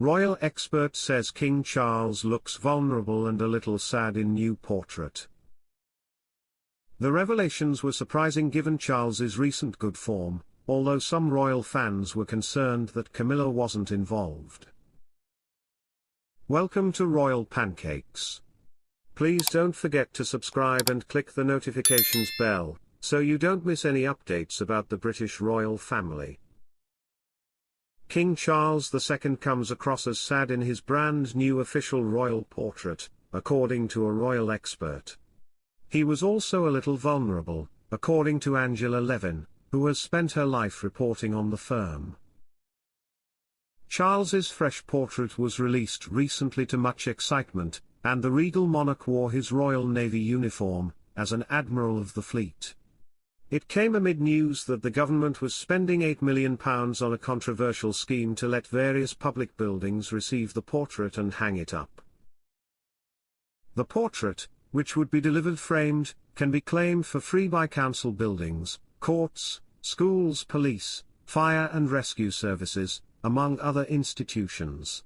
Royal expert says King Charles looks vulnerable and a little sad in new portrait. The revelations were surprising given Charles's recent good form, although some royal fans were concerned that Camilla wasn't involved. Welcome to Royal Pancakes. Please don't forget to subscribe and click the notifications bell, so you don't miss any updates about the British royal family. King Charles II comes across as sad in his brand new official royal portrait, according to a royal expert. He was also a little vulnerable, according to Angela Levin, who has spent her life reporting on the firm. Charles's fresh portrait was released recently to much excitement, and the regal monarch wore his Royal Navy uniform, as an admiral of the fleet. It came amid news that the government was spending £8 million on a controversial scheme to let various public buildings receive the portrait and hang it up. The portrait, which would be delivered framed, can be claimed for free by council buildings, courts, schools, police, fire and rescue services, among other institutions.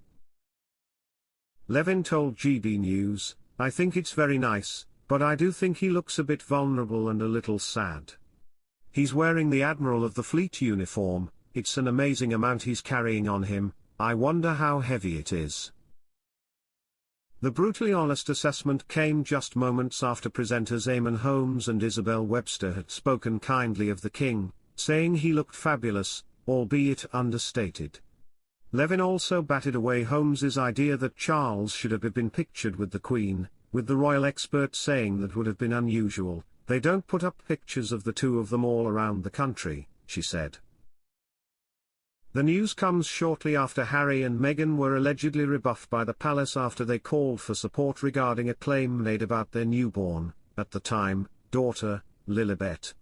Levin told GB News, "I think it's very nice, but I do think he looks a bit vulnerable and a little sad. He's wearing the Admiral of the Fleet uniform, it's an amazing amount he's carrying on him, I wonder how heavy it is." The brutally honest assessment came just moments after presenters Eamonn Holmes and Isabel Webster had spoken kindly of the King, saying he looked fabulous, albeit understated. Levin also batted away Holmes's idea that Charles should have been pictured with the Queen, with the royal expert saying that would have been unusual. "They don't put up pictures of the two of them all around the country," she said. The news comes shortly after Harry and Meghan were allegedly rebuffed by the palace after they called for support regarding a claim made about their newborn, at the time, daughter, Lilibet.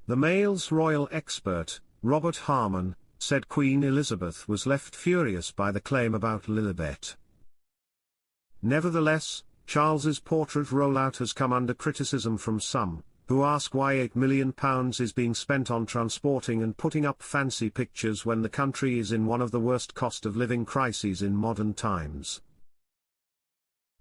The Mail's royal expert, Robert Harmon, said Queen Elizabeth was left furious by the claim about Lilibet. Nevertheless, Charles's portrait rollout has come under criticism from some, who ask why £8 million is being spent on transporting and putting up fancy pictures when the country is in one of the worst cost of living crises in modern times.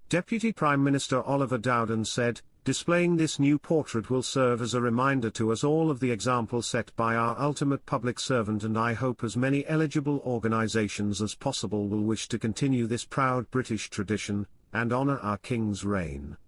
Deputy Prime Minister Oliver Dowden said, "Displaying this new portrait will serve as a reminder to us all of the example set by our ultimate public servant, and I hope as many eligible organisations as possible will wish to continue this proud British tradition, and honour our King's reign."